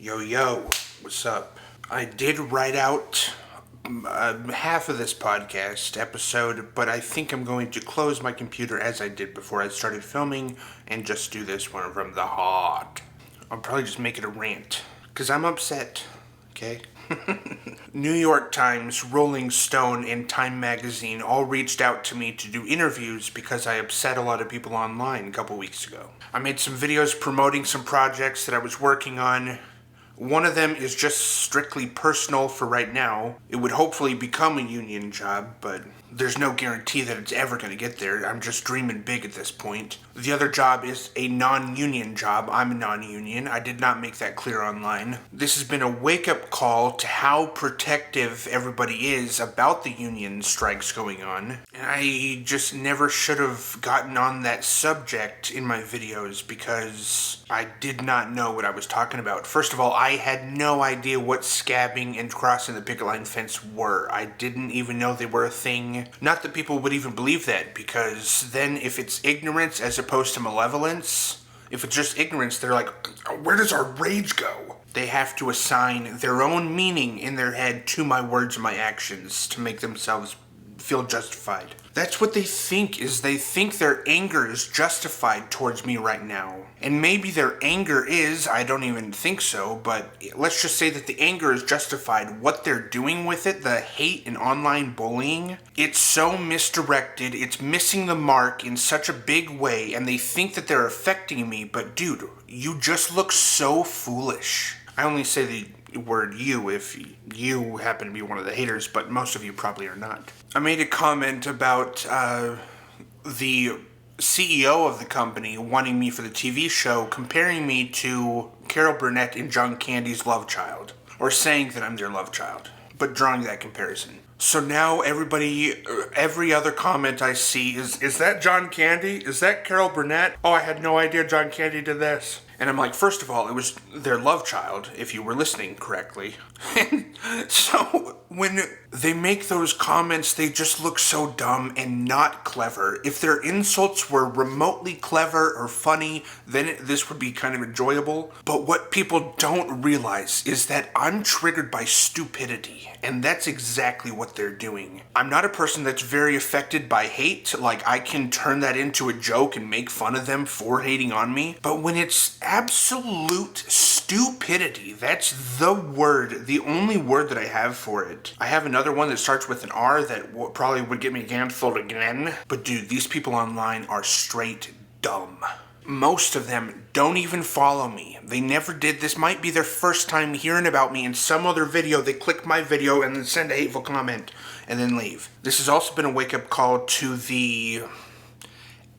Yo, what's up? I did write out half of this podcast episode, but I think I'm going to close my computer as I did before I started filming and just do this one from the heart. I'll probably just make it a rant, because I'm upset, okay? New York Times, Rolling Stone, and Time Magazine all reached out to me to do interviews because I upset a lot of people online a couple weeks ago. I made some videos promoting some projects that I was working on. One of them is just strictly personal for right now. It would hopefully become a union job, but there's no guarantee that it's ever going to get there. I'm just dreaming big at this point. The other job is a non-union job. I'm a non-union. I did not make that clear online. This has been a wake-up call to how protective everybody is about the union strikes going on. And I just never should have gotten on that subject in my videos because I did not know what I was talking about. First of all, I had no idea what scabbing and crossing the picket line fence were. I didn't even know they were a thing. Not that people would even believe that, because then if it's ignorance as opposed to malevolence, if it's just ignorance, they're like, where does our rage go? They have to assign their own meaning in their head to my words and my actions to make themselves feel justified. That's what they think, is they think their anger is justified towards me right now. And maybe their anger is, I don't even think so, but let's just say that the anger is justified. What they're doing with it, the hate and online bullying, it's so misdirected, it's missing the mark in such a big way, and they think that they're affecting me, but dude, you just look so foolish. I only say the word you if you happen to be one of the haters, but most of you probably are not. I made a comment about the CEO of the company wanting me for the TV show, comparing me to Carol Burnett in John Candy's love child, or saying that I'm their love child, but drawing that comparison. So now every other comment I see is that John Candy? Is that Carol Burnett? Oh, I had no idea John Candy did this. And I'm like, first of all, it was their love child, if you were listening correctly. So when they make those comments, they just look so dumb and not clever. If their insults were remotely clever or funny, then this would be kind of enjoyable. But what people don't realize is that I'm triggered by stupidity, and that's exactly what they're doing. I'm not a person that's very affected by hate. Like, I can turn that into a joke and make fun of them for hating on me. But when it's absolute stupidity, that's the word, the only word that I have for it. I have another one that starts with an R that probably would get me canceled again. But dude, these people online are straight dumb. Most of them don't even follow me. They never did. This might be their first time hearing about me in some other video. They click my video and then send a hateful comment and then leave. This has also been a wake-up call to the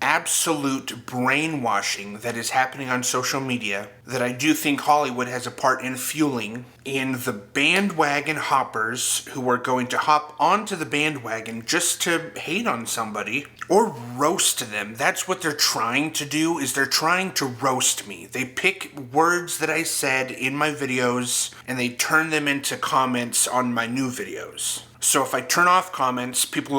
absolute brainwashing that is happening on social media that I do think Hollywood has a part in fueling, in the bandwagon hoppers who are going to hop onto the bandwagon just to hate on somebody or roast them. That's what they're trying to do, is they're trying to roast me. They pick words that I said in my videos and they turn them into comments on my new videos. So if I turn off comments, people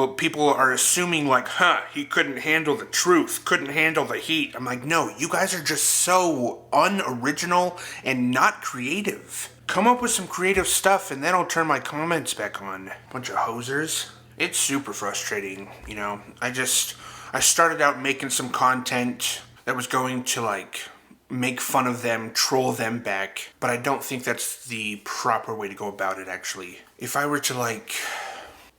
are assuming like, he couldn't handle the truth, couldn't handle the heat. I'm like, no, you guys are just so unoriginal and not creative. Come up with some creative stuff and then I'll turn my comments back on. Bunch of hosers. It's super frustrating, you know. I started out making some content that was going to like make fun of them, troll them back, but I don't think that's the proper way to go about it, actually. If I were to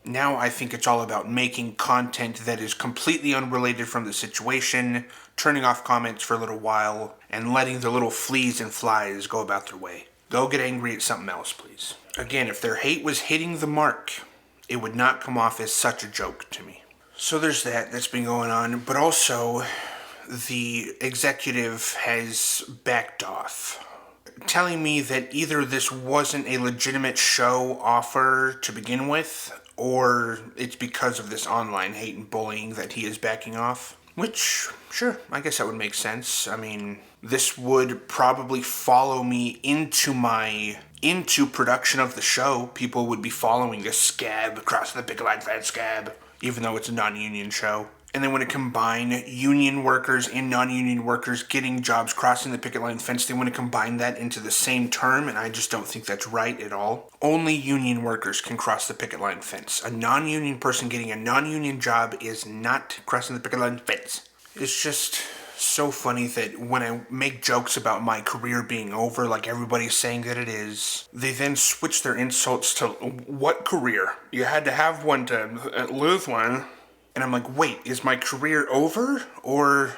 now I think it's all about making content that is completely unrelated from the situation, turning off comments for a little while, and letting the little fleas and flies go about their way. Go get angry at something else, please. Again, if their hate was hitting the mark, it would not come off as such a joke to me. So there's that's been going on, but also the executive has backed off, telling me that either this wasn't a legitimate show offer to begin with, or it's because of this online hate and bullying that he is backing off. Which, sure, I guess that would make sense. I mean, this would probably follow me into production of the show. People would be following this scab across the picket line fence scab, even though it's a non-union show. and they want to combine union workers and non-union workers getting jobs crossing the picket line fence. They want to combine that into the same term, and I just don't think that's right at all. Only union workers can cross the picket line fence. A non-union person getting a non-union job is not crossing the picket line fence. It's just so funny that when I make jokes about my career being over, like everybody's saying that it is, they then switch their insults to, what career? You had to have one to lose one. And I'm like, wait, is my career over? Or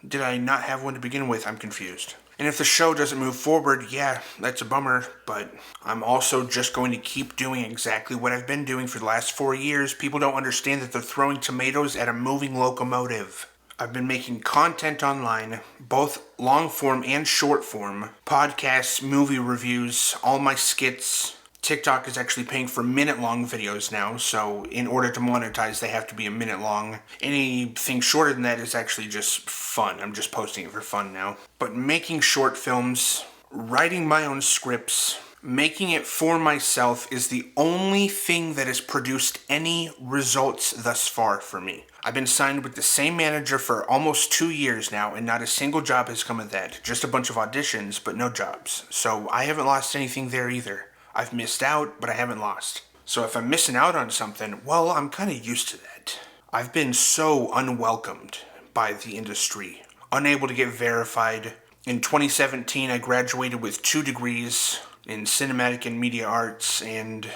did I not have one to begin with? I'm confused. And if the show doesn't move forward, yeah, that's a bummer. But I'm also just going to keep doing exactly what I've been doing for the last 4 years. People don't understand that they're throwing tomatoes at a moving locomotive. I've been making content online, both long form and short form. Podcasts, movie reviews, all my skits. TikTok is actually paying for minute-long videos now, so in order to monetize, they have to be a minute long. Anything shorter than that is actually just fun. I'm just posting it for fun now. But making short films, writing my own scripts, making it for myself is the only thing that has produced any results thus far for me. I've been signed with the same manager for almost 2 years now, and not a single job has come of that. Just a bunch of auditions, but no jobs. So I haven't lost anything there either. I've missed out, but I haven't lost. So if I'm missing out on something, well, I'm kind of used to that. I've been so unwelcomed by the industry, unable to get verified. In 2017, I graduated with 2 degrees in cinematic and media arts and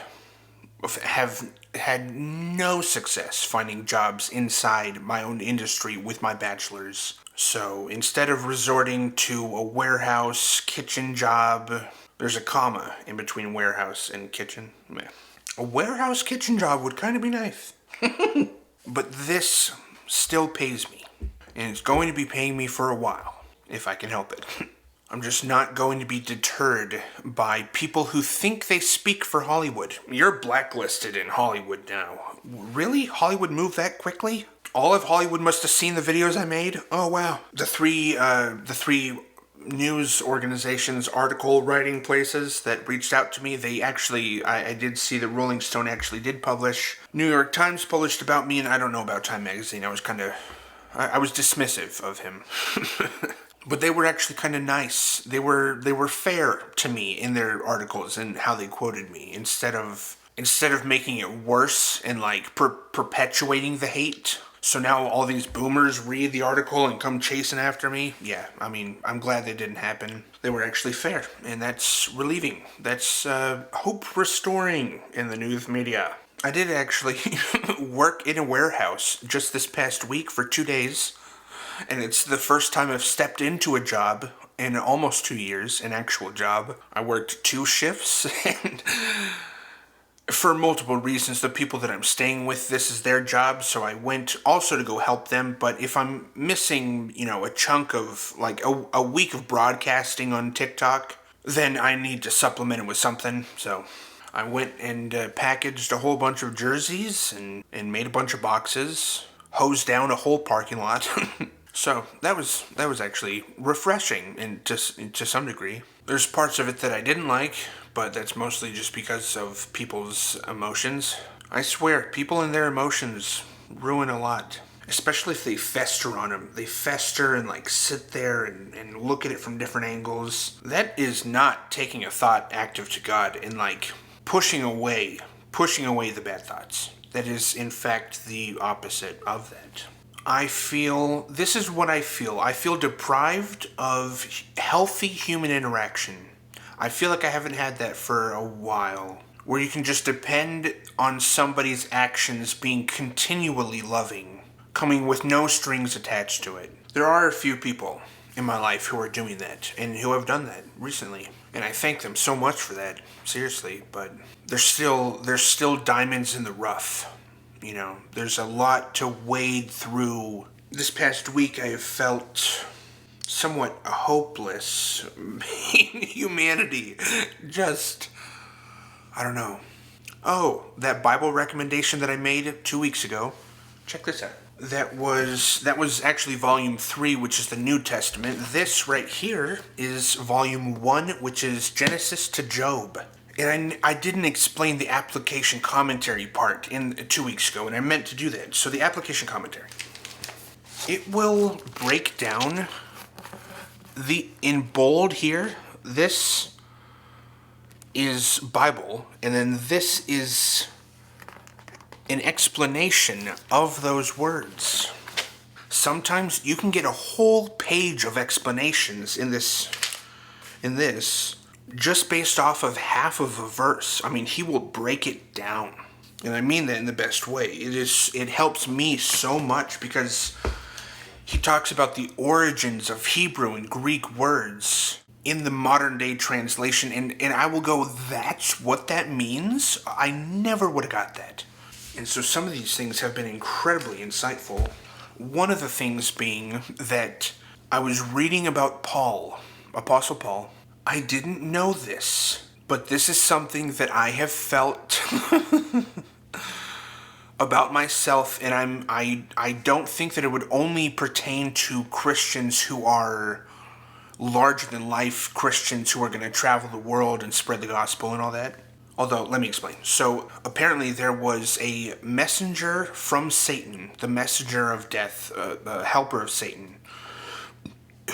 have had no success finding jobs inside my own industry with my bachelor's. So instead of resorting to a warehouse kitchen job, there's a comma in between warehouse and kitchen. A warehouse kitchen job would kind of be nice. But this still pays me. And it's going to be paying me for a while, if I can help it. I'm just not going to be deterred by people who think they speak for Hollywood. You're blacklisted in Hollywood now. Really? Hollywood moved that quickly? All of Hollywood must have seen the videos I made? Oh, wow. The three news organizations, article writing places that reached out to me, they actually, I did see that Rolling Stone actually did publish. New York Times published about me, and I don't know about Time Magazine. I was dismissive of him. But they were actually kind of nice. They were fair to me in their articles and how they quoted me, instead of making it worse and like perpetuating the hate. So now all these boomers read the article and come chasing after me. Yeah, I mean, I'm glad that didn't happen. They were actually fair, and that's relieving. That's hope restoring in the news media. I did actually work in a warehouse just this past week for 2 days, and it's the first time I've stepped into a job in almost 2 years, an actual job. I worked 2 shifts, and for multiple reasons, the people that I'm staying with, this is their job, so I went also to go help them. But if I'm missing, a chunk of, like, a week of broadcasting on TikTok, then I need to supplement it with something. So I went and packaged a whole bunch of jerseys and made a bunch of boxes, hosed down a whole parking lot. So that was actually refreshing to some degree. There's parts of it that I didn't like, but that's mostly just because of people's emotions. I swear, people and their emotions ruin a lot. Especially if they fester on them. They fester and like sit there and look at it from different angles. That is not taking a thought active to God and like pushing away the bad thoughts. That is in fact the opposite of that. This is what I feel. I feel deprived of healthy human interaction. I feel like I haven't had that for a while, where you can just depend on somebody's actions being continually loving, coming with no strings attached to it. There are a few people in my life who are doing that, and who have done that recently. And I thank them so much for that, seriously, but there's still diamonds in the rough. There's a lot to wade through. This past week I have felt somewhat hopeless. Humanity just, I don't know. Oh, that Bible recommendation that I made 2 weeks ago. Check this out. That was actually volume 3, which is the New Testament. This right here is volume 1, which is Genesis to Job. And I didn't explain the application commentary part in 2 weeks ago, and I meant to do that. So the application commentary. it will break down in bold here, this is Bible, and then this is an explanation of those words. Sometimes you can get a whole page of explanations in this just based off of half of a verse. I mean, he will break it down. And I mean that in the best way. It helps me so much because he talks about the origins of Hebrew and Greek words in the modern day translation, and I will go, that's what that means? I never would have got that. And so some of these things have been incredibly insightful. One of the things being that I was reading about Paul, Apostle Paul. I didn't know this, but this is something that I have felt about myself, and I don't think that it would only pertain to Christians who are larger-than-life Christians who are going to travel the world and spread the gospel and all that. Although, let me explain. So, apparently there was a messenger from Satan, the messenger of death, the helper of Satan,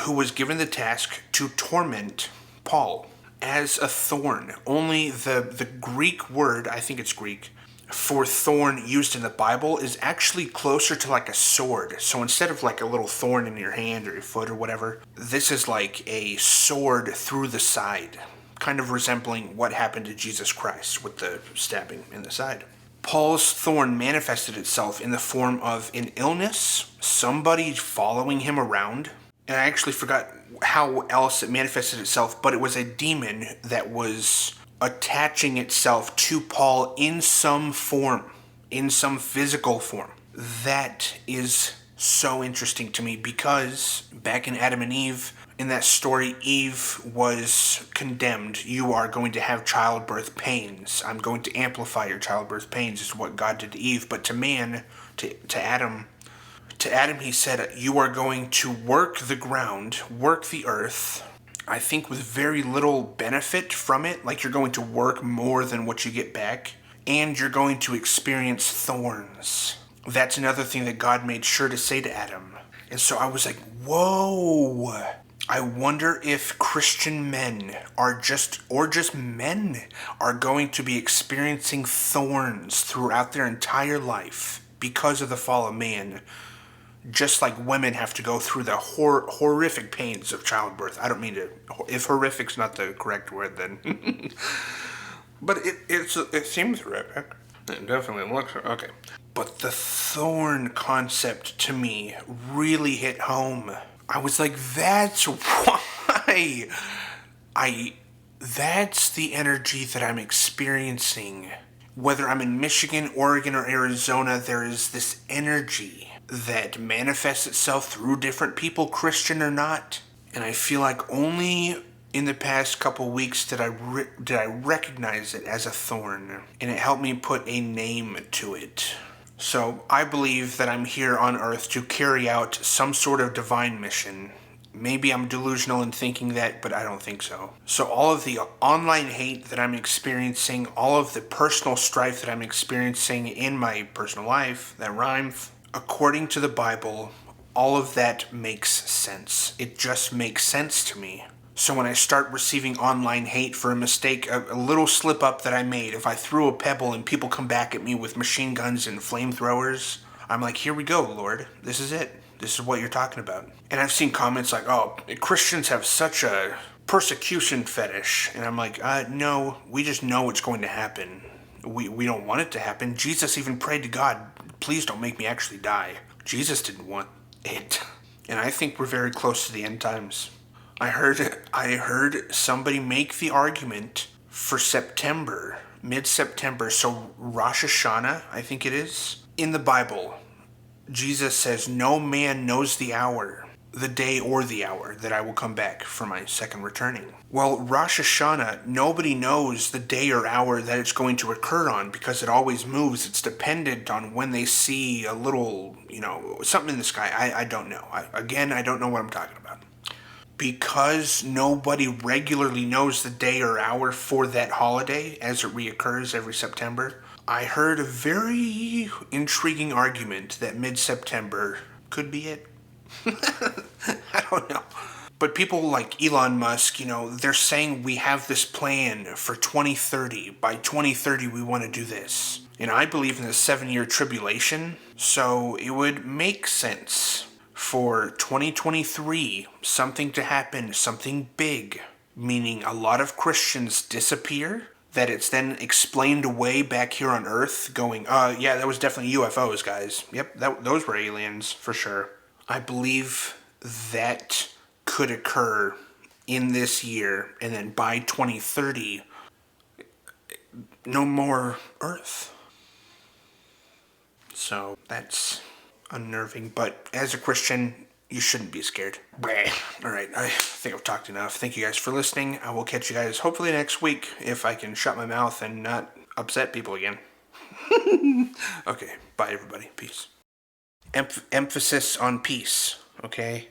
who was given the task to torment Paul as a thorn. Only the Greek word, I think it's Greek, for thorn used in the Bible is actually closer to like a sword. So instead of like a little thorn in your hand or your foot or whatever, this is like a sword through the side, kind of resembling what happened to Jesus Christ with the stabbing in the side. Paul's thorn manifested itself in the form of an illness, somebody following him around, and I actually forgot how else it manifested itself, but it was a demon that was attaching itself to Paul in some form, in some physical form. That is so interesting to me because back in Adam and Eve, in that story, Eve was condemned. You are going to have childbirth pains. I'm going to amplify your childbirth pains is what God did to Eve. But to man, to Adam, he said, you are going to work the ground, work the earth, I think with very little benefit from it, like you're going to work more than what you get back, and you're going to experience thorns. That's another thing that God made sure to say to Adam. And so I was like, whoa, I wonder if Christian men or just men are going to be experiencing thorns throughout their entire life because of the fall of man. Just like women have to go through the horrific pains of childbirth. I don't mean to... If horrific's not the correct word, then... But it seems horrific. It definitely looks... Okay. But the thorn concept, to me, really hit home. I was like, that's why... That's the energy that I'm experiencing. Whether I'm in Michigan, Oregon, or Arizona, there is this energy that manifests itself through different people, Christian or not. And I feel like only in the past couple weeks did I recognize it as a thorn, and it helped me put a name to it. So I believe that I'm here on earth to carry out some sort of divine mission. Maybe I'm delusional in thinking that, but I don't think so. So all of the online hate that I'm experiencing, all of the personal strife that I'm experiencing in my personal life, that rhymes, according to the Bible, all of that makes sense. It just makes sense to me. So when I start receiving online hate for a mistake, a little slip up that I made, if I threw a pebble and people come back at me with machine guns and flamethrowers, I'm like, here we go, Lord. This is it. This is what you're talking about. And I've seen comments like, oh, Christians have such a persecution fetish. And I'm like, no, we just know it's going to happen. We don't want it to happen. Jesus even prayed to God, please don't make me actually die. Jesus didn't want it. And I think we're very close to the end times. I heard somebody make the argument for September, mid-September, so Rosh Hashanah, I think it is. In the Bible, Jesus says, no man knows the hour, the day or the hour that I will come back for my second returning. Well, Rosh Hashanah, nobody knows the day or hour that it's going to occur on because it always moves. It's dependent on when they see a little, something in the sky. I don't know. I don't know what I'm talking about. Because nobody regularly knows the day or hour for that holiday as it reoccurs every September, I heard a very intriguing argument that mid-September could be it. I don't know. But people like Elon Musk, they're saying we have this plan for 2030. By 2030, we want to do this. I believe in the 7-year tribulation, so it would make sense for 2023 something to happen, something big, meaning a lot of Christians disappear, that it's then explained away back here on Earth, going, yeah, that was definitely UFOs, guys. Yep, those were aliens, for sure. I believe that could occur in this year, and then by 2030, no more Earth. So that's unnerving, but as a Christian, you shouldn't be scared. Alright, I think I've talked enough. Thank you guys for listening. I will catch you guys hopefully next week if I can shut my mouth and not upset people again. Okay, bye everybody. Peace. Emphasis on peace, okay?